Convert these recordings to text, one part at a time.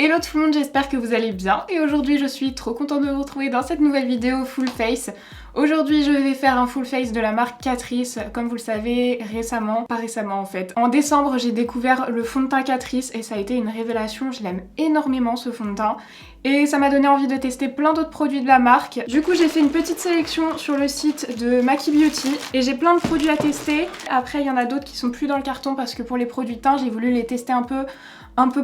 Hello tout le monde, j'espère que vous allez bien et aujourd'hui je suis trop contente de vous retrouver dans cette nouvelle vidéo full face. Aujourd'hui je vais faire un full face de la marque Catrice, comme vous le savez récemment, pas récemment en fait. En décembre j'ai découvert le fond de teint Catrice et ça a été une révélation, je l'aime énormément ce fond de teint. Et ça m'a donné envie de tester plein d'autres produits de la marque. Du coup j'ai fait une petite sélection sur le site de Maki Beauty et j'ai plein de produits à tester. Après il y en a d'autres qui sont plus dans le carton parce que pour les produits teint j'ai voulu les tester un peu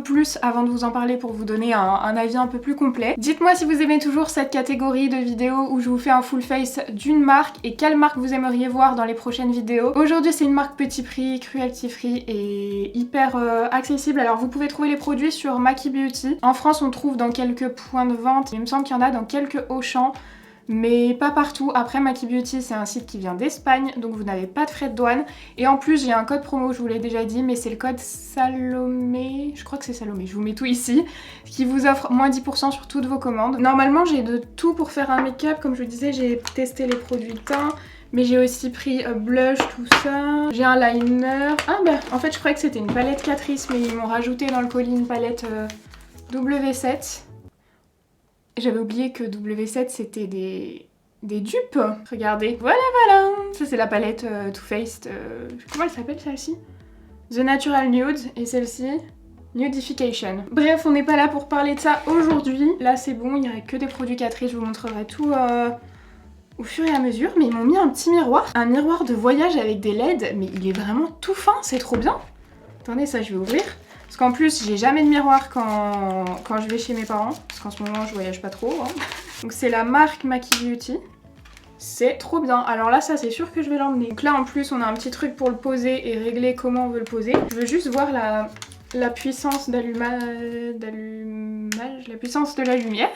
plus avant de vous en parler pour vous donner un avis un peu plus complet. Dites-moi si vous aimez toujours cette catégorie de vidéos où je vous fais un full face d'une marque et quelle marque vous aimeriez voir dans les prochaines vidéos. Aujourd'hui c'est une marque petit prix, cruelty free et hyper accessible. Alors vous pouvez trouver les produits sur Maki Beauty. En France on trouve dans quelques points de vente, il me semble qu'il y en a dans quelques Auchan, mais pas partout. Après Maki Beauty c'est un site qui vient d'Espagne donc vous n'avez pas de frais de douane et en plus j'ai un code promo, je vous l'ai déjà dit, mais c'est le code Salomé, je crois que c'est Salomé, je vous mets tout ici, qui vous offre moins 10% sur toutes vos commandes. Normalement j'ai de tout pour faire un make-up, comme je vous disais j'ai testé les produits teint, mais j'ai aussi pris blush, tout ça. J'ai un liner. Ah bah en fait je croyais que c'était une palette Catrice mais ils m'ont rajouté dans le colis une palette W7. J'avais oublié que W7 c'était des dupes. Regardez. Voilà. Ça c'est la palette Too Faced. Comment elle s'appelle celle-ci? The Natural Nude. Et celle-ci Nudification. Bref, on n'est pas là pour parler de ça aujourd'hui. Là c'est bon, il n'y aurait que des produits Catrice. Je vous montrerai tout au fur et à mesure. Mais ils m'ont mis un petit miroir. Un miroir de voyage avec des LED. Mais il est vraiment tout fin, c'est trop bien. Attendez, ça je vais ouvrir. Parce qu'en plus, j'ai jamais de miroir quand je vais chez mes parents. Parce qu'en ce moment, je voyage pas trop. Hein. Donc c'est la marque Maki Beauty. C'est trop bien. Alors là, ça c'est sûr que je vais l'emmener. Donc là, en plus, on a un petit truc pour le poser et régler comment on veut le poser. Je veux juste voir la puissance d'allumage, la puissance de la lumière.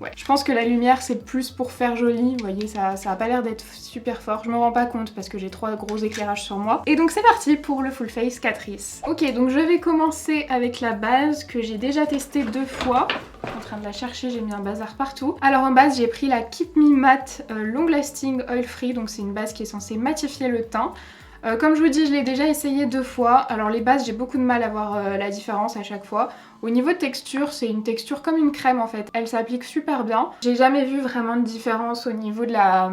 Ouais, je pense que la lumière c'est plus pour faire joli, vous voyez ça a pas l'air d'être super fort, je me rends pas compte parce que j'ai 3 gros éclairages sur moi. Et donc c'est parti pour le full face Catrice. Ok, donc je vais commencer avec la base que j'ai déjà testée 2 fois. En train de la chercher, j'ai mis un bazar partout. Alors en base j'ai pris la Keep Me Matte Long Lasting Oil Free, donc c'est une base qui est censée matifier le teint. Comme je vous dis, je l'ai déjà essayé 2 fois. Alors les bases, j'ai beaucoup de mal à voir la différence à chaque fois. Au niveau de texture, c'est une texture comme une crème en fait. Elle s'applique super bien. J'ai jamais vu vraiment de différence au niveau de la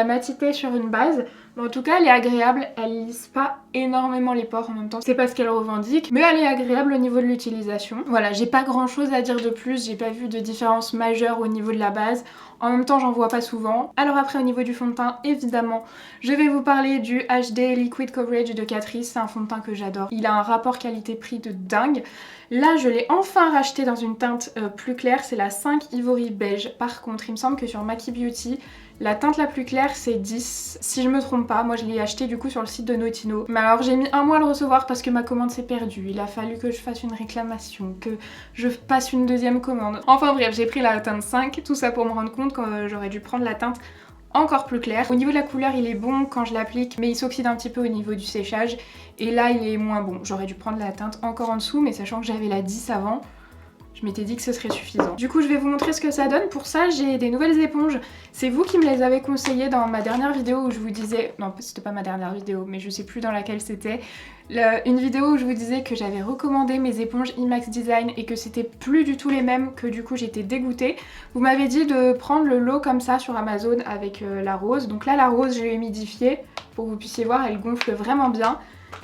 matité sur une base. Mais en tout cas, elle est agréable. Elle lisse pas énormément les pores en même temps. C'est pas ce qu'elle revendique. Mais elle est agréable au niveau de l'utilisation. Voilà, j'ai pas grand chose à dire de plus. J'ai pas vu de différence majeure au niveau de la base. En même temps, j'en vois pas souvent. Alors après, au niveau du fond de teint, évidemment, je vais vous parler du HD Liquid Coverage de Catrice. C'est un fond de teint que j'adore. Il a un rapport qualité-prix de dingue. Là, je l'ai enfin racheté dans une teinte plus claire. C'est la 5 Ivory Beige. Par contre, il me semble que sur Maki Beauty, la teinte la plus claire c'est 10, si je me trompe pas. Moi je l'ai acheté du coup sur le site de Notino. Mais alors j'ai mis un mois à le recevoir parce que ma commande s'est perdue. Il a fallu que je fasse une réclamation, que je passe une deuxième commande. Enfin bref, j'ai pris la teinte 5, tout ça pour me rendre compte que j'aurais dû prendre la teinte encore plus claire. Au niveau de la couleur il est bon quand je l'applique, mais il s'oxyde un petit peu au niveau du séchage. Et là il est moins bon. J'aurais dû prendre la teinte encore en dessous, mais sachant que j'avais la 10 avant, je m'étais dit que ce serait suffisant. Du coup, je vais vous montrer ce que ça donne. Pour ça, j'ai des nouvelles éponges. C'est vous qui me les avez conseillées dans ma dernière vidéo où je vous disais... Non, c'était pas ma dernière vidéo, mais je sais plus dans laquelle c'était. Une vidéo où je vous disais que j'avais recommandé mes éponges IMAX Design et que c'était plus du tout les mêmes, que du coup j'étais dégoûtée. Vous m'avez dit de prendre le lot comme ça sur Amazon avec la rose. Donc là, la rose, je l'ai humidifiée pour que vous puissiez voir, elle gonfle vraiment bien.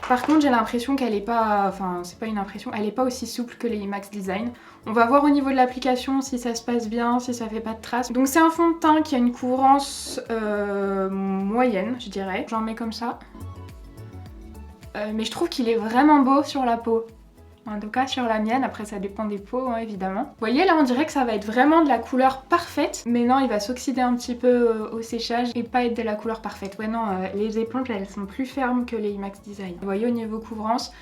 Par contre j'ai l'impression qu'elle est pas... Enfin c'est pas une impression, elle est pas aussi souple que les IMAX Design. On va voir au niveau de l'application si ça se passe bien, si ça fait pas de traces. Donc c'est un fond de teint qui a une couvrance moyenne je dirais. J'en mets comme ça. Mais je trouve qu'il est vraiment beau sur la peau. En tout cas sur la mienne, après ça dépend des peaux hein, évidemment. Vous voyez là on dirait que ça va être vraiment de la couleur parfaite, mais non il va s'oxyder un petit peu au séchage et pas être de la couleur parfaite. Ouais non, les éponges elles sont plus fermes que les IMAX Design. Vous voyez au niveau couvrance,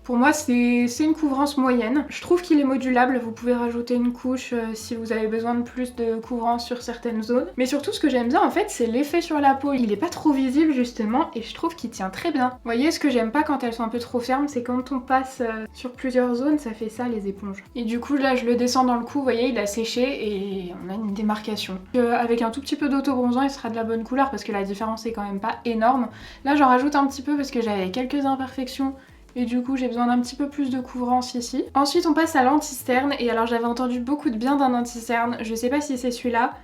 pour moi c'est une couvrance moyenne. Je trouve qu'il est modulable, vous pouvez rajouter une couche si vous avez besoin de plus de couvrance sur certaines zones. Mais surtout ce que j'aime bien en fait c'est l'effet sur la peau, il est pas trop visible justement et je trouve qu'il tient très bien. Vous voyez ce que j'aime pas quand elles sont un peu trop fermes, c'est quand on passe sur plusieurs zones ça fait ça les éponges. Et du coup là je le descends dans le cou, vous voyez il a séché et on a une démarcation. Avec un tout petit peu d'auto-bronzant il sera de la bonne couleur parce que la différence est quand même pas énorme. Là j'en rajoute un petit peu parce que j'avais quelques imperfections Et du coup j'ai besoin d'un petit peu plus de couvrance ici. Ensuite on passe à l'anti-cerne. Et alors j'avais entendu beaucoup de bien d'un anti-cerne. Je sais pas si c'est celui-là,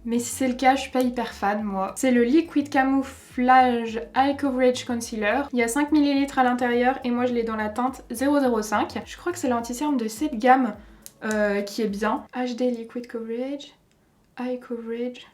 mais si c'est le cas, je suis pas hyper fan moi. C'est le Liquid Camouflage Eye Coverage Concealer. Il y a 5 ml à l'intérieur et moi je l'ai dans la teinte 005. Je crois que c'est l'anti-cerne de cette gamme qui est bien. HD Liquid Coverage, Eye Coverage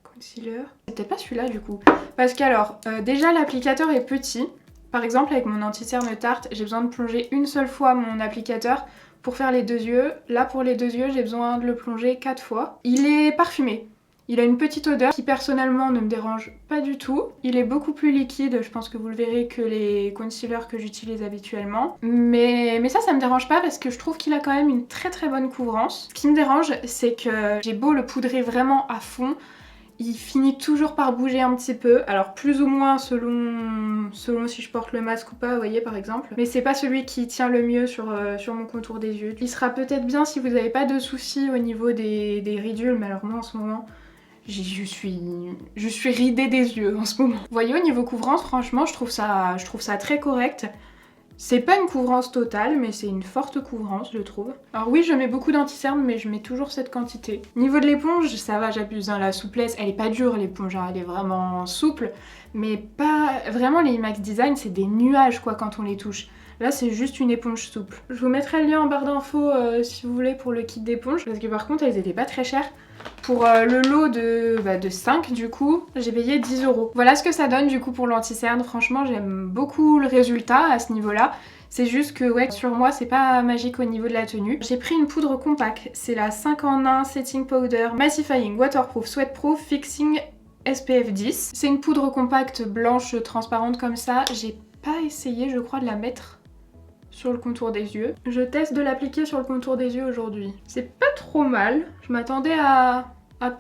Concealer. C'est peut-être pas celui-là du coup. Parce qu'alors, déjà l'applicateur est petit. Par exemple avec mon anti-cerne Tarte, j'ai besoin de plonger une seule fois mon applicateur pour faire les deux yeux. Là pour les deux yeux, j'ai besoin de le plonger 4 fois. Il est parfumé. Il a une petite odeur qui personnellement ne me dérange pas du tout. Il est beaucoup plus liquide, je pense que vous le verrez, que les concealers que j'utilise habituellement. Mais ça me dérange pas parce que je trouve qu'il a quand même une très très bonne couvrance. Ce qui me dérange, c'est que j'ai beau le poudrer vraiment à fond, il finit toujours par bouger un petit peu, alors plus ou moins selon si je porte le masque ou pas, vous voyez par exemple. Mais c'est pas celui qui tient le mieux sur mon contour des yeux. Il sera peut-être bien si vous n'avez pas de soucis au niveau des ridules, mais alors moi en ce moment... Je suis ridée des yeux en ce moment. Vous voyez, au niveau couvrance, franchement, je trouve ça très correct. C'est pas une couvrance totale, mais c'est une forte couvrance, je trouve. Alors oui, je mets beaucoup d'anti-cerne, mais je mets toujours cette quantité. Niveau de l'éponge, ça va, j'abuse, hein, la souplesse, elle est pas dure l'éponge, hein, elle est vraiment souple. Mais pas... Vraiment, les IMAX Design, c'est des nuages, quoi, quand on les touche. Là, c'est juste une éponge souple. Je vous mettrai le lien en barre d'infos si vous voulez pour le kit d'éponge, parce que par contre, elles étaient pas très chères. Pour le lot de 5 du coup, j'ai payé 10 €. Voilà ce que ça donne du coup pour l'anti-cerne. Franchement, j'aime beaucoup le résultat à ce niveau-là. C'est juste que ouais, sur moi, c'est pas magique au niveau de la tenue. J'ai pris une poudre compacte. C'est la 5 en 1 Setting Powder Massifying Waterproof Sweatproof Fixing SPF 10. C'est une poudre compacte blanche transparente comme ça. J'ai pas essayé, je crois, de la mettre sur le contour des yeux. Je teste de l'appliquer sur le contour des yeux aujourd'hui. C'est pas trop mal. Je m'attendais à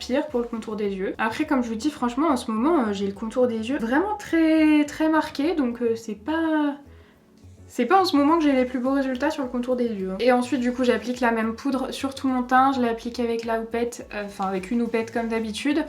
pire pour le contour des yeux. Après, comme je vous dis, franchement, en ce moment, j'ai le contour des yeux vraiment très très marqué, donc c'est pas en ce moment que j'ai les plus beaux résultats sur le contour des yeux. Et ensuite, du coup, j'applique la même poudre sur tout mon teint. Je l'applique avec la houppette, enfin avec une houppette comme d'habitude.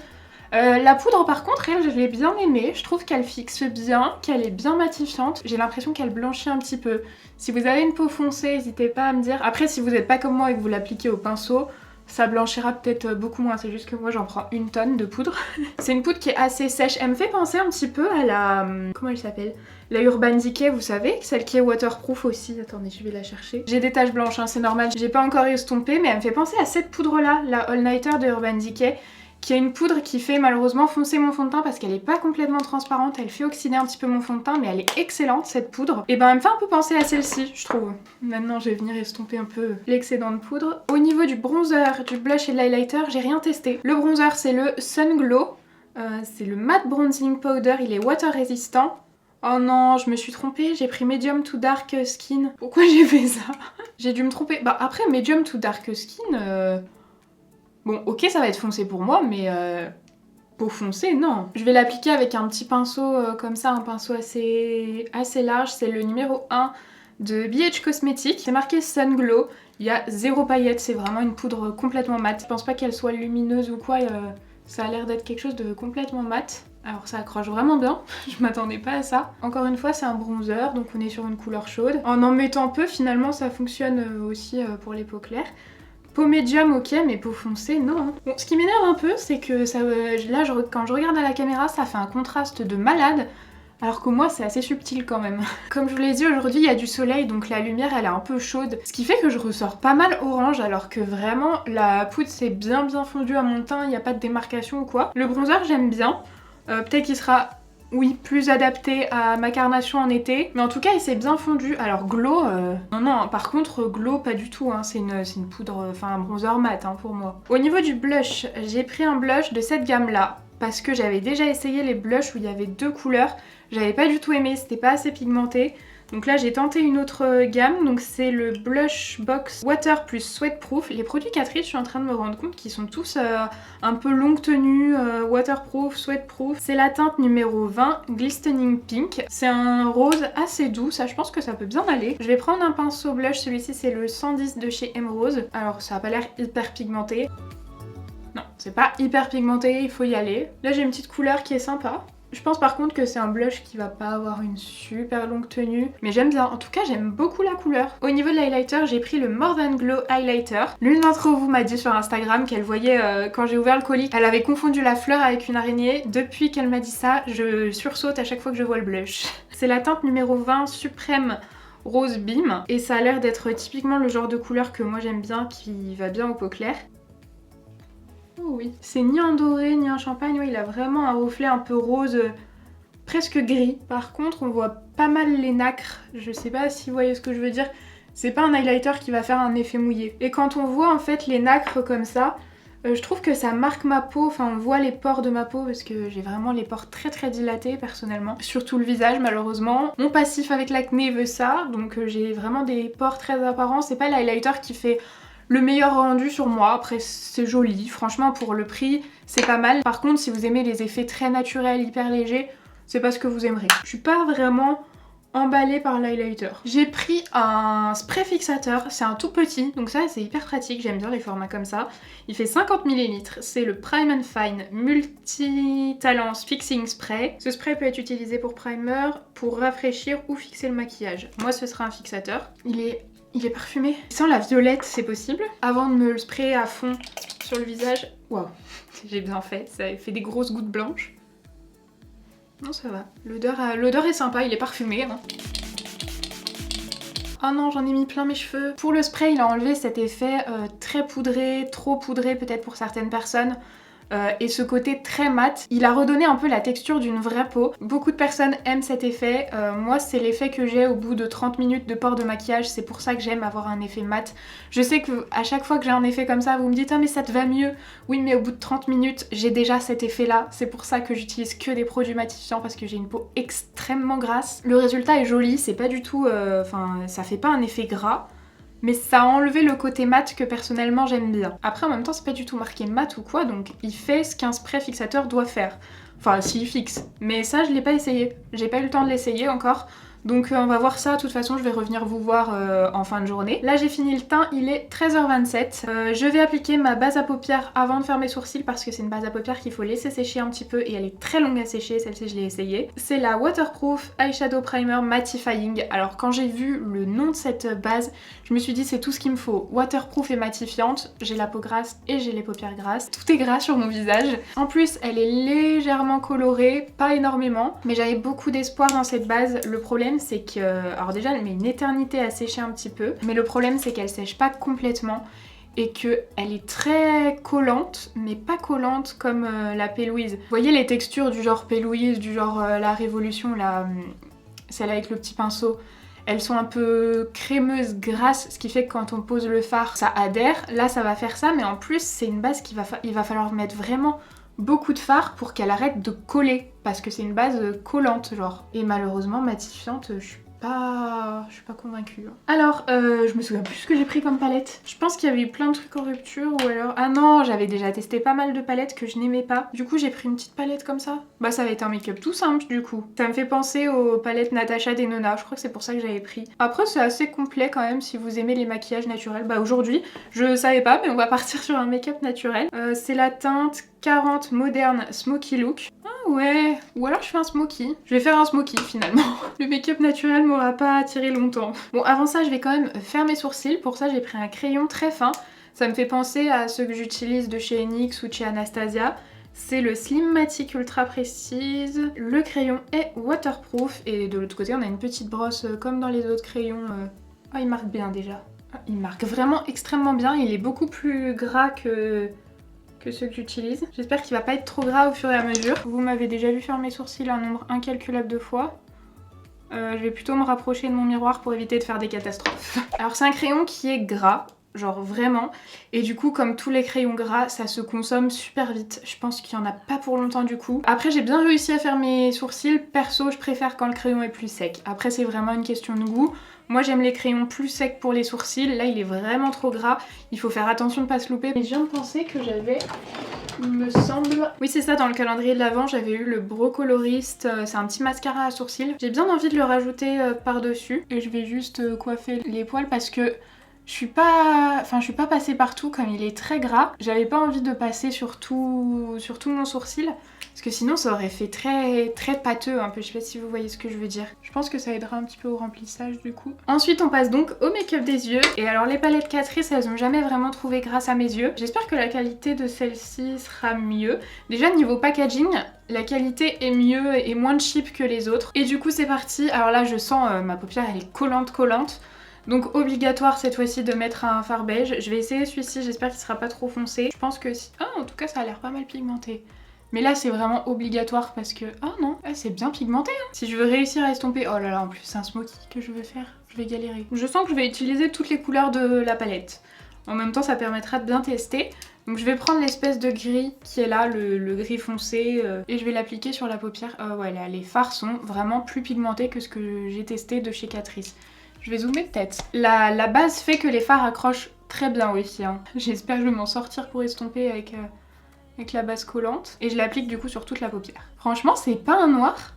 La poudre par contre, elle, je l'ai bien aimée. Je trouve qu'elle fixe bien, qu'elle est bien matifiante. J'ai l'impression qu'elle blanchit un petit peu. Si vous avez une peau foncée, n'hésitez pas à me dire. Après, si vous n'êtes pas comme moi et que vous l'appliquez au pinceau, ça blanchira peut-être beaucoup moins. C'est juste que moi, j'en prends une tonne de poudre. C'est une poudre qui est assez sèche. Elle me fait penser un petit peu à la... Comment elle s'appelle ? La Urban Decay, vous savez, celle qui est waterproof aussi. Attendez, je vais la chercher. J'ai des taches blanches, hein, c'est normal. J'ai pas encore estompé, mais elle me fait penser à cette poudre-là, la All Nighter de Urban Decay, qui est une poudre qui fait malheureusement foncer mon fond de teint parce qu'elle est pas complètement transparente, elle fait oxyder un petit peu mon fond de teint, mais elle est excellente cette poudre. Et ben elle me fait un peu penser à celle-ci, je trouve. Maintenant je vais venir estomper un peu l'excédent de poudre. Au niveau du bronzer, du blush et de l'highlighter, j'ai rien testé. Le bronzer c'est le Sun Glow, c'est le Matte Bronzing Powder, il est water résistant. Oh non, je me suis trompée, j'ai pris Medium to Dark Skin. Pourquoi j'ai fait ça? J'ai dû me tromper. Bah après Medium to Dark Skin... Bon, ok, ça va être foncé pour moi, mais peau foncée, non. Je vais l'appliquer avec un petit pinceau comme ça, un pinceau assez large. C'est le numéro 1 de BH Cosmetics. C'est marqué Sun Glow. Il y a 0 paillettes, c'est vraiment une poudre complètement mate. Je pense pas qu'elle soit lumineuse ou quoi, ça a l'air d'être quelque chose de complètement mat. Alors ça accroche vraiment bien, je m'attendais pas à ça. Encore une fois, c'est un bronzer, donc on est sur une couleur chaude. En mettant peu, finalement, ça fonctionne aussi pour les peaux claires. Peau médium, ok, mais peau foncée, non. Bon, ce qui m'énerve un peu, c'est que ça, là, quand je regarde à la caméra, ça fait un contraste de malade, alors que moi, c'est assez subtil quand même. Comme je vous l'ai dit, aujourd'hui, il y a du soleil, donc la lumière, elle est un peu chaude, ce qui fait que je ressors pas mal orange, alors que vraiment, la poudre, c'est bien fondu à mon teint, il n'y a pas de démarcation ou quoi. Le bronzer, j'aime bien. Peut-être qu'il sera... Oui, plus adapté à ma carnation en été. Mais en tout cas, il s'est bien fondu. Alors Glow, non, par contre, Glow, pas du tout. Hein. C'est une poudre, enfin un bronzer mat hein, pour moi. Au niveau du blush, j'ai pris un blush de cette gamme-là. Parce que j'avais déjà essayé les blushs où il y avait 2 couleurs. J'avais pas du tout aimé, c'était pas assez pigmenté. Donc là j'ai tenté une autre gamme, donc c'est le Blush Box Water plus Sweatproof. Les produits Catrice, je suis en train de me rendre compte qu'ils sont tous un peu longue tenue, waterproof, sweatproof. C'est la teinte numéro 20, Glistening Pink. C'est un rose assez doux, ça je pense que ça peut bien aller. Je vais prendre un pinceau blush, celui-ci c'est le 110 de chez Emerose. Alors ça a pas l'air hyper pigmenté. Non, c'est pas hyper pigmenté, il faut y aller. Là j'ai une petite couleur qui est sympa. Je pense par contre que c'est un blush qui va pas avoir une super longue tenue, mais j'aime bien. En tout cas, j'aime beaucoup la couleur. Au niveau de l'highlighter, j'ai pris le More Than Glow Highlighter. L'une d'entre vous m'a dit sur Instagram qu'elle voyait quand j'ai ouvert le colis, elle avait confondu la fleur avec une araignée. Depuis qu'elle m'a dit ça, je sursaute à chaque fois que je vois le blush. C'est la teinte numéro 20 Suprême Rose Beam et ça a l'air d'être typiquement le genre de couleur que moi j'aime bien, qui va bien aux peaux claires. Oh oui, c'est ni un doré ni un champagne, ouais, il a vraiment un reflet un peu rose, presque gris. Par contre, on voit pas mal les nacres, je sais pas si vous voyez ce que je veux dire. C'est pas un highlighter qui va faire un effet mouillé. Et quand on voit en fait les nacres comme ça, je trouve que ça marque ma peau, enfin on voit les pores de ma peau parce que j'ai vraiment les pores très dilatés personnellement. Surtout le visage malheureusement. Mon passif avec l'acné veut ça, donc j'ai vraiment des pores très apparents. C'est pas l'highlighter qui fait le meilleur rendu sur moi. Après c'est joli, franchement pour le prix c'est pas mal. Par contre si vous aimez les effets très naturels, hyper légers, c'est pas ce que vous aimerez. Je suis pas vraiment emballée par l'highlighter. J'ai pris un spray fixateur, c'est un tout petit, donc ça c'est hyper pratique, j'aime bien les formats comme ça. Il fait 50 ml, c'est le Prime and Fine Multi-Talents Fixing Spray. Ce spray peut être utilisé pour primer, pour rafraîchir ou fixer le maquillage. Moi ce sera un fixateur. Il est parfumé. Sans la violette, c'est possible. Avant de me le sprayer à fond sur le visage, waouh, j'ai bien fait, ça fait des grosses gouttes blanches. Non, ça va. L'odeur est sympa, il est parfumé. Hein. Oh non, j'en ai mis plein mes cheveux. Pour le spray, il a enlevé cet effet très poudré, trop poudré peut-être pour certaines personnes. Et ce côté très mat, il a redonné un peu la texture d'une vraie peau. Beaucoup de personnes aiment cet effet, moi c'est l'effet que j'ai au bout de 30 minutes de port de maquillage, c'est pour ça que j'aime avoir un effet mat. Je sais que à chaque fois que j'ai un effet comme ça, vous me dites ah mais ça te va mieux. Oui mais au bout de 30 minutes, j'ai déjà cet effet là, c'est pour ça que j'utilise que des produits matifiants parce que j'ai une peau extrêmement grasse. Le résultat est joli, c'est pas du tout, ça fait pas un effet gras. Mais ça a enlevé le côté mat que personnellement j'aime bien. Après en même temps c'est pas du tout marqué mat ou quoi, donc il fait ce qu'un spray fixateur doit faire. Enfin s'il fixe. Mais ça je l'ai pas essayé. J'ai pas eu le temps de l'essayer encore. Donc on va voir ça, de toute façon je vais revenir vous voir en fin de journée. Là j'ai fini le teint, il est 13h27. Je vais appliquer ma base à paupières avant de faire mes sourcils parce que c'est une base à paupières qu'il faut laisser sécher un petit peu et elle est très longue à sécher, celle-ci je l'ai essayée. C'est la Waterproof Eyeshadow Primer Mattifying. Alors quand j'ai vu le nom de cette base, je me suis dit c'est tout ce qu'il me faut. Waterproof et matifiante, j'ai la peau grasse et j'ai les paupières grasses. Tout est gras sur mon visage. En plus elle est légèrement colorée, pas énormément, mais j'avais beaucoup d'espoir dans cette base. Le problème c'est que, alors déjà elle met une éternité à sécher un petit peu, mais le problème c'est qu'elle sèche pas complètement et qu'elle est très collante, mais pas collante comme la P. Louise. Vous voyez les textures du genre P. Louise, du genre la Révolution, celle avec le petit pinceau, elles sont un peu crémeuses, grasses, ce qui fait que quand on pose le fard, ça adhère. Là ça va faire ça, mais en plus c'est une base il va falloir mettre vraiment beaucoup de fard pour qu'elle arrête de coller parce que c'est une base collante genre. Et malheureusement matifiante, je suis pas convaincue. Alors je me souviens plus ce que j'ai pris comme palette. Je pense qu'il y avait eu plein de trucs en rupture ou alors... Ah non, j'avais déjà testé pas mal de palettes que je n'aimais pas. Du coup j'ai pris une petite palette comme ça. Bah ça va être un make-up tout simple du coup. Ça me fait penser aux palettes Natasha Denona, je crois que c'est pour ça que j'avais pris. Après c'est assez complet quand même si vous aimez les maquillages naturels. Bah aujourd'hui je savais pas mais on va partir sur un make-up naturel. C'est la teinte 40 Modern Smoky Look. Ah ouais, ou alors je fais un smoky. Je vais faire un smoky finalement. Le make-up naturel m'aura pas attiré longtemps. Bon avant ça je vais quand même faire mes sourcils. Pour ça j'ai pris un crayon très fin. Ça me fait penser à ceux que j'utilise de chez NYX ou de chez Anastasia. C'est le Slimmatic Ultra Précise. Le crayon est waterproof et de l'autre côté on a une petite brosse comme dans les autres crayons. Ah il marque bien déjà. Ah, il marque vraiment extrêmement bien. Il est beaucoup plus gras que ceux que j'utilise. J'espère qu'il va pas être trop gras au fur et à mesure. Vous m'avez déjà vu faire mes sourcils un nombre incalculable de fois. Je vais plutôt me rapprocher de mon miroir pour éviter de faire des catastrophes. Alors c'est un crayon qui est gras, genre vraiment. Et du coup comme tous les crayons gras, ça se consomme super vite. Je pense qu'il y en a pas pour longtemps du coup. Après j'ai bien réussi à faire mes sourcils. Perso je préfère quand le crayon est plus sec. Après c'est vraiment une question de goût. Moi j'aime les crayons plus secs pour les sourcils, là il est vraiment trop gras, il faut faire attention de pas se louper. Mais je viens de penser que j'avais, il me semble... Oui c'est ça, dans le calendrier de l'Avent j'avais eu le Brocolorist, c'est un petit mascara à sourcils. J'ai bien envie de le rajouter par-dessus et je vais juste coiffer les poils parce que je suis pas passée partout comme il est très gras. J'avais pas envie de passer sur tout mon sourcil. Parce que sinon ça aurait fait très pâteux un peu, je sais pas si vous voyez ce que je veux dire. Je pense que ça aidera un petit peu au remplissage du coup. Ensuite on passe donc au make-up des yeux. Et alors les palettes Catrice elles ont jamais vraiment trouvé grâce à mes yeux. J'espère que la qualité de celle-ci sera mieux. Déjà niveau packaging, la qualité est mieux et moins cheap que les autres. Et du coup c'est parti. Alors là je sens ma paupière elle est collante. Donc obligatoire cette fois-ci de mettre un fard beige. Je vais essayer celui-ci, j'espère qu'il sera pas trop foncé. Je pense que si... Ah en tout cas ça a l'air pas mal pigmenté. Mais là c'est vraiment obligatoire parce que... Ah non, c'est bien pigmenté hein. Si je veux réussir à estomper... Oh là là en plus c'est un smoky que je veux faire, je vais galérer. Je sens que je vais utiliser toutes les couleurs de la palette. En même temps ça permettra de bien tester. Donc je vais prendre l'espèce de gris qui est là, le gris foncé, et je vais l'appliquer sur la paupière. Ouais là les fards sont vraiment plus pigmentés que ce que j'ai testé de chez Catrice. Je vais zoomer peut-être. La base fait que les fards accrochent très bien aussi. Hein. J'espère que je vais m'en sortir pour estomper avec la base collante. Et je l'applique du coup sur toute la paupière. Franchement, c'est pas un noir.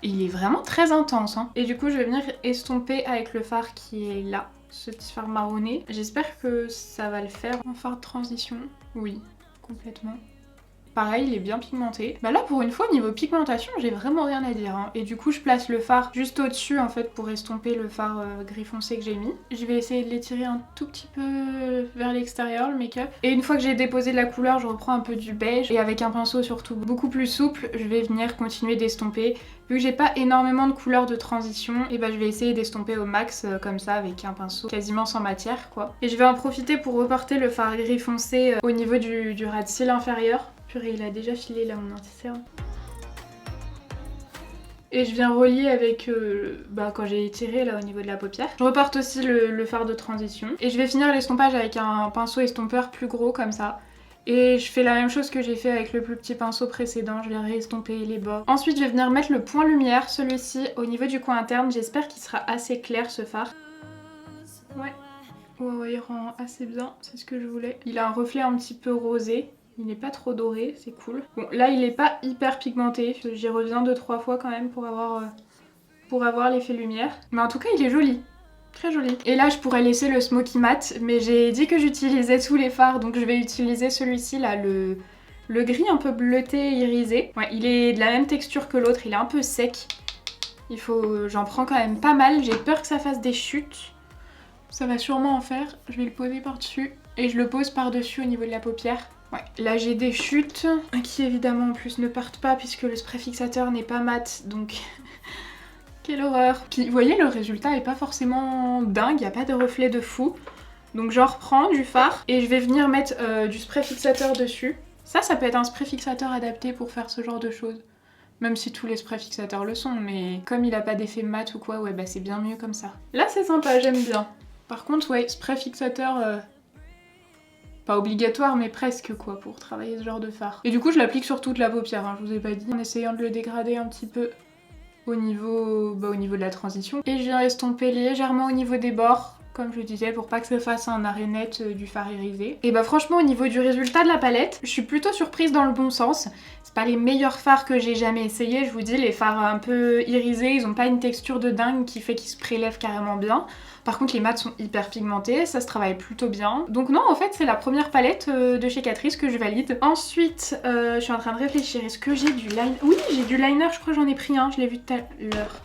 Il est vraiment très intense. Hein. Et du coup, je vais venir estomper avec le fard qui est là. Ce petit fard marronné. J'espère que ça va le faire. Un fard de transition. Oui, complètement. Pareil, il est bien pigmenté. Bah là, pour une fois, niveau pigmentation, j'ai vraiment rien à dire. Hein. Et du coup, je place le fard juste au-dessus, en fait, pour estomper le fard gris foncé que j'ai mis. Je vais essayer de l'étirer un tout petit peu vers l'extérieur, le make-up. Et une fois que j'ai déposé de la couleur, je reprends un peu du beige. Et avec un pinceau surtout beaucoup plus souple, je vais venir continuer d'estomper. Vu que j'ai pas énormément de couleurs de transition, et bah je vais essayer d'estomper au max comme ça avec un pinceau quasiment sans matière quoi. Et je vais en profiter pour reporter le fard gris foncé au niveau du ras de cils inférieur. Purée, il a déjà filé là mon nécessaire. Et je viens relier avec quand j'ai étiré là au niveau de la paupière. Je reporte aussi le fard de transition. Et je vais finir l'estompage avec un pinceau estompeur plus gros comme ça. Et je fais la même chose que j'ai fait avec le plus petit pinceau précédent, je vais réestomper les bords. Ensuite je vais venir mettre le point lumière, celui-ci au niveau du coin interne, j'espère qu'il sera assez clair ce fard. Ouais, il rend assez bien, c'est ce que je voulais. Il a un reflet un petit peu rosé, il n'est pas trop doré, c'est cool. Bon là il est pas hyper pigmenté, j'y reviens 2-3 fois quand même pour avoir l'effet lumière. Mais en tout cas il est joli. Très joli. Et là je pourrais laisser le smoky matte, mais j'ai dit que j'utilisais tous les fards, donc je vais utiliser celui-ci là, le gris un peu bleuté irisé. Ouais, il est de la même texture que l'autre, il est un peu sec. J'en prends quand même pas mal, j'ai peur que ça fasse des chutes. Ça va sûrement en faire, je vais le poser par-dessus et je le pose par-dessus au niveau de la paupière. Ouais, là j'ai des chutes qui évidemment en plus ne partent pas puisque le spray fixateur n'est pas mat, donc... Quelle horreur. Puis vous voyez le résultat est pas forcément dingue, il n'y a pas de reflet de fou. Donc j'en reprends du fard et je vais venir mettre du spray fixateur dessus. Ça peut être un spray fixateur adapté pour faire ce genre de choses. Même si tous les sprays fixateurs le sont, mais comme il a pas d'effet mat ou quoi, ouais bah c'est bien mieux comme ça. Là c'est sympa, j'aime bien. Par contre ouais, spray fixateur... Pas obligatoire mais presque quoi pour travailler ce genre de fard. Et du coup je l'applique sur toute la paupière, hein, je vous ai pas dit, en essayant de le dégrader un petit peu. Au niveau de la transition. Et je viens estomper légèrement au niveau des bords, comme je disais, pour pas que ça fasse un arrêt net du fard irisé. Et bah franchement au niveau du résultat de la palette, je suis plutôt surprise dans le bon sens. C'est pas les meilleurs fards que j'ai jamais essayé, je vous dis, les fards un peu irisés, ils ont pas une texture de dingue qui fait qu'ils se prélèvent carrément bien. Par contre les mats sont hyper pigmentés, ça se travaille plutôt bien. Donc non en fait c'est la première palette de chez Catrice que je valide. Ensuite je suis en train de réfléchir, est-ce que j'ai du liner? Oui j'ai du liner, je crois que j'en ai pris un, je l'ai vu tout à l'heure.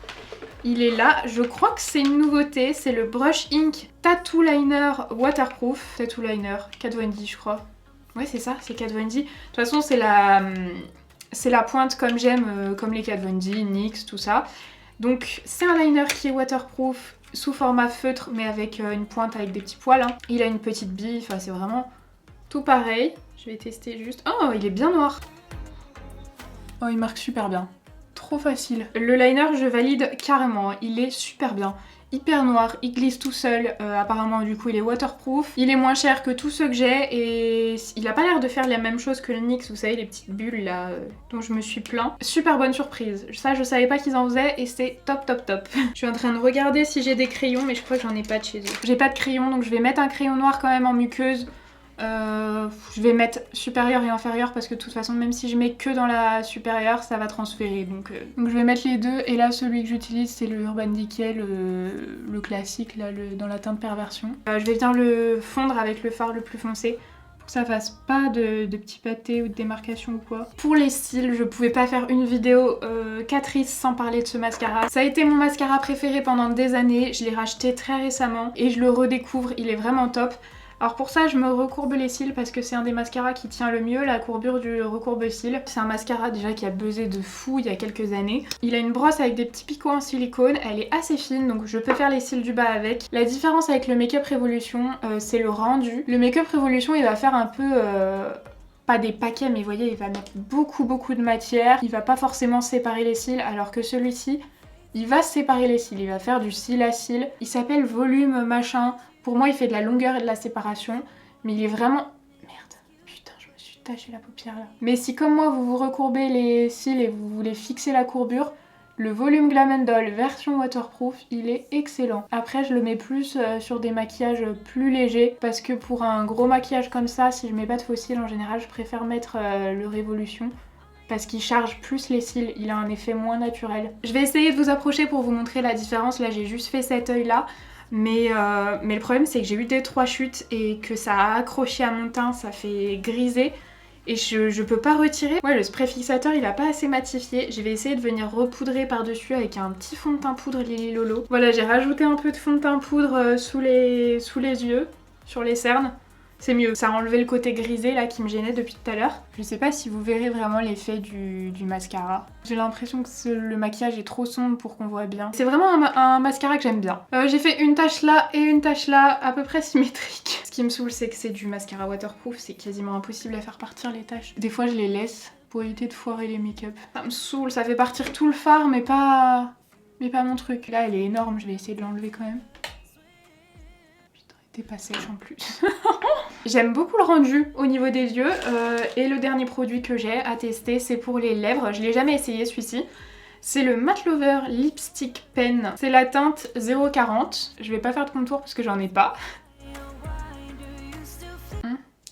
Il est là, je crois que c'est une nouveauté, c'est le Brush Ink Tattoo Liner Waterproof. Tattoo Liner, Kat Von D je crois. Ouais c'est ça, c'est Kat Von D. De toute façon c'est la pointe comme j'aime, comme les Kat Von D, NYX, tout ça. Donc c'est un liner qui est waterproof, sous format feutre mais avec une pointe avec des petits poils. Hein. Il a une petite bille, enfin c'est vraiment tout pareil. Je vais tester juste... Oh il est bien noir. Oh il marque super bien. Trop facile. Le liner je valide carrément, il est super bien. Hyper noir, il glisse tout seul, apparemment du coup il est waterproof. Il est moins cher que tous ceux que j'ai et il a pas l'air de faire la même chose que le NYX, vous savez les petites bulles là dont je me suis plaint. Super bonne surprise, ça je savais pas qu'ils en faisaient et c'est top top top. Je suis en train de regarder si j'ai des crayons mais je crois que j'en ai pas de chez eux. J'ai pas de crayon donc je vais mettre un crayon noir quand même en muqueuse. Je vais mettre supérieur et inférieur parce que de toute façon même si je mets que dans la supérieure ça va transférer donc je vais mettre les deux et là celui que j'utilise c'est le Urban Decay, le classique là, dans la teinte perversion. Je vais venir le fondre avec le fard le plus foncé pour que ça fasse pas de petits pâtés ou de démarcation ou quoi. Pour les cils, je pouvais pas faire une vidéo Catrice sans parler de ce mascara. Ça a été mon mascara préféré pendant des années, je l'ai racheté très récemment et je le redécouvre, il est vraiment top. Alors pour ça je me recourbe les cils parce que c'est un des mascaras qui tient le mieux, la courbure du recourbe-cils. C'est un mascara déjà qui a buzzé de fou il y a quelques années. Il a une brosse avec des petits picots en silicone, elle est assez fine donc je peux faire les cils du bas avec. La différence avec le Make-up Revolution c'est le rendu. Le Make-up Revolution il va faire un peu... pas des paquets mais vous voyez il va mettre beaucoup de matière. Il va pas forcément séparer les cils alors que celui-ci il va séparer les cils. Il va faire du cil à cil. Il s'appelle volume machin. Pour moi, il fait de la longueur et de la séparation, mais il est vraiment... Merde, putain, je me suis taché la paupière là. Mais si comme moi, vous vous recourbez les cils et vous voulez fixer la courbure, le volume Glam & Doll version waterproof, il est excellent. Après, je le mets plus sur des maquillages plus légers, parce que pour un gros maquillage comme ça, si je mets pas de faux cils, en général, je préfère mettre le Révolution. Parce qu'il charge plus les cils, il a un effet moins naturel. Je vais essayer de vous approcher pour vous montrer la différence. Là, j'ai juste fait cet œil là. Mais le problème c'est que j'ai eu des 3 chutes et que ça a accroché à mon teint, ça fait griser et je peux pas retirer. Ouais, le spray fixateur il a pas assez matifié, je vais essayer de venir repoudrer par dessus avec un petit fond de teint poudre Lily Lolo. Voilà, j'ai rajouté un peu de fond de teint poudre sous les yeux, sur les cernes. C'est mieux, ça a enlevé le côté grisé là qui me gênait depuis tout à l'heure. Je sais pas si vous verrez vraiment l'effet du mascara. J'ai l'impression que le maquillage est trop sombre pour qu'on voit bien. C'est vraiment un mascara que j'aime bien. J'ai fait une tache là et une tache là, à peu près symétrique. Ce qui me saoule c'est que c'est du mascara waterproof, c'est quasiment impossible à faire partir les taches. Des fois je les laisse pour éviter de foirer les make-up. Ça me saoule, ça fait partir tout le fard mais pas mon truc. Là elle est énorme, je vais essayer de l'enlever quand même. Pas sèche en plus. J'aime beaucoup le rendu au niveau des yeux et le dernier produit que j'ai à tester c'est pour les lèvres. Je l'ai jamais essayé celui-ci. C'est le Matte Lover Lipstick Pen. C'est la teinte 040. Je vais pas faire de contour parce que j'en ai pas.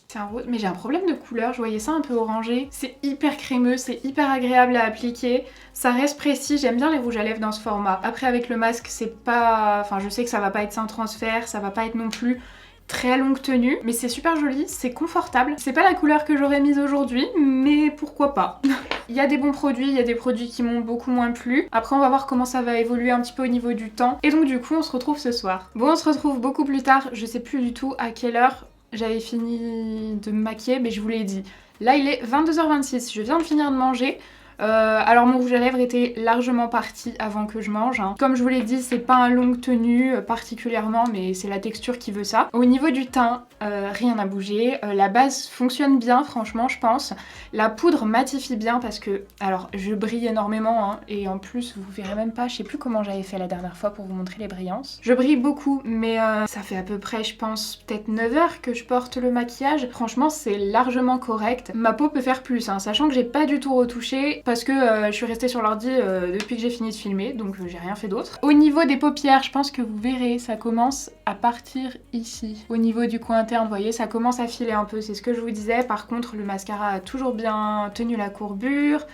C'est un rose, mais j'ai un problème de couleur, je voyais ça un peu orangé. C'est hyper crémeux, c'est hyper agréable à appliquer. Ça reste précis, j'aime bien les rouges à lèvres dans ce format. Après avec le masque, c'est pas... Enfin je sais que ça va pas être sans transfert, ça va pas être non plus très longue tenue. Mais c'est super joli, c'est confortable. C'est pas la couleur que j'aurais mise aujourd'hui, mais pourquoi pas. Il y a des bons produits, il y a des produits qui m'ont beaucoup moins plu. Après on va voir comment ça va évoluer un petit peu au niveau du temps. Et donc du coup on se retrouve ce soir. Bon on se retrouve beaucoup plus tard, je sais plus du tout à quelle heure j'avais fini de me maquiller, mais je vous l'ai dit. Là il est 22h26, je viens de finir de manger. Alors mon rouge à lèvres était largement parti avant que je mange. Comme je vous l'ai dit, c'est pas un longue tenue particulièrement, mais c'est la texture qui veut ça. Au niveau du teint, rien n'a bougé. La base fonctionne bien, franchement, je pense. La poudre matifie bien parce que, alors, je brille énormément et en plus, vous verrez même pas, je sais plus comment j'avais fait la dernière fois pour vous montrer les brillances. Je brille beaucoup, mais ça fait à peu près, je pense, peut-être 9 heures que je porte le maquillage. Franchement, c'est largement correct. Ma peau peut faire plus, sachant que j'ai pas du tout retouché. Parce que je suis restée sur l'ordi depuis que j'ai fini de filmer, donc j'ai rien fait d'autre. Au niveau des paupières, je pense que vous verrez, ça commence à partir ici. Au niveau du coin interne, vous voyez, ça commence à filer un peu, c'est ce que je vous disais. Par contre, le mascara a toujours bien tenu la courbure.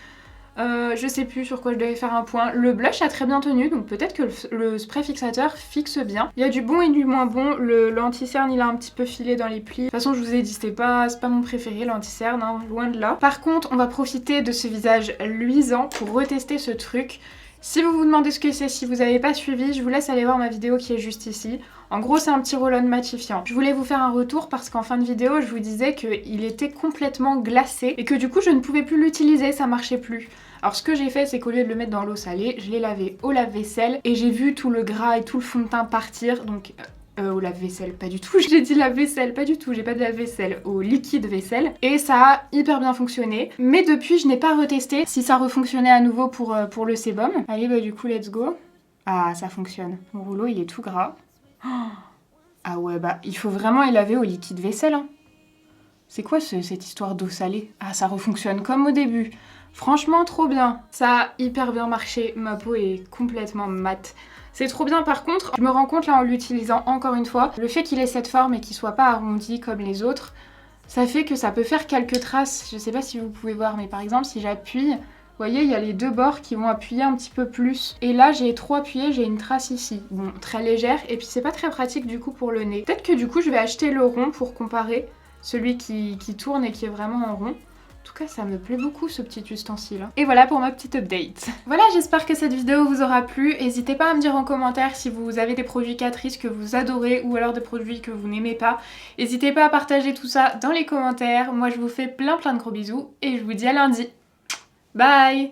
Je sais plus sur quoi je devais faire un point. Le blush a très bien tenu, donc peut-être que le spray fixateur fixe bien. Il y a du bon et du moins bon. L'anti-cerne, il a un petit peu filé dans les plis. De toute façon, je vous ai dit, c'est pas mon préféré, l'anti-cerne, loin de là. Par contre, on va profiter de ce visage luisant pour retester ce truc. Si vous vous demandez ce que c'est, si vous n'avez pas suivi, je vous laisse aller voir ma vidéo qui est juste ici. En gros, c'est un petit roll-on matifiant. Je voulais vous faire un retour parce qu'en fin de vidéo, je vous disais qu'il était complètement glacé et que du coup, je ne pouvais plus l'utiliser, ça marchait plus. Alors ce que j'ai fait, c'est qu'au lieu de le mettre dans l'eau salée, je l'ai lavé au lave-vaisselle et j'ai vu tout le gras et tout le fond de teint partir, donc... au lave-vaisselle, pas du tout, j'ai dit lave-vaisselle, pas du tout, j'ai pas de lave-vaisselle, au liquide vaisselle. Et ça a hyper bien fonctionné. Mais depuis, je n'ai pas retesté si ça refonctionnait à nouveau pour le sébum. Allez, bah du coup, let's go. Ah, ça fonctionne. Mon rouleau, il est tout gras. Oh. Ah ouais, bah il faut vraiment y laver au liquide vaisselle. C'est quoi cette histoire d'eau salée? Ah, ça refonctionne comme au début. Franchement, trop bien. Ça a hyper bien marché, ma peau est complètement mate. C'est trop bien. Par contre, je me rends compte là en l'utilisant encore une fois, le fait qu'il ait cette forme et qu'il soit pas arrondi comme les autres, ça fait que ça peut faire quelques traces. Je sais pas si vous pouvez voir, mais par exemple si j'appuie, vous voyez il y a les deux bords qui vont appuyer un petit peu plus. Et là j'ai trop appuyé, j'ai une trace ici. Bon, très légère, et puis c'est pas très pratique du coup pour le nez. Peut-être que du coup je vais acheter le rond pour comparer. celui qui tourne et qui est vraiment en rond. En tout cas, ça me plaît beaucoup ce petit ustensile. Et voilà pour ma petite update. Voilà, j'espère que cette vidéo vous aura plu. N'hésitez pas à me dire en commentaire si vous avez des produits Catrice que vous adorez ou alors des produits que vous n'aimez pas. N'hésitez pas à partager tout ça dans les commentaires. Moi, je vous fais plein de gros bisous et je vous dis à lundi. Bye!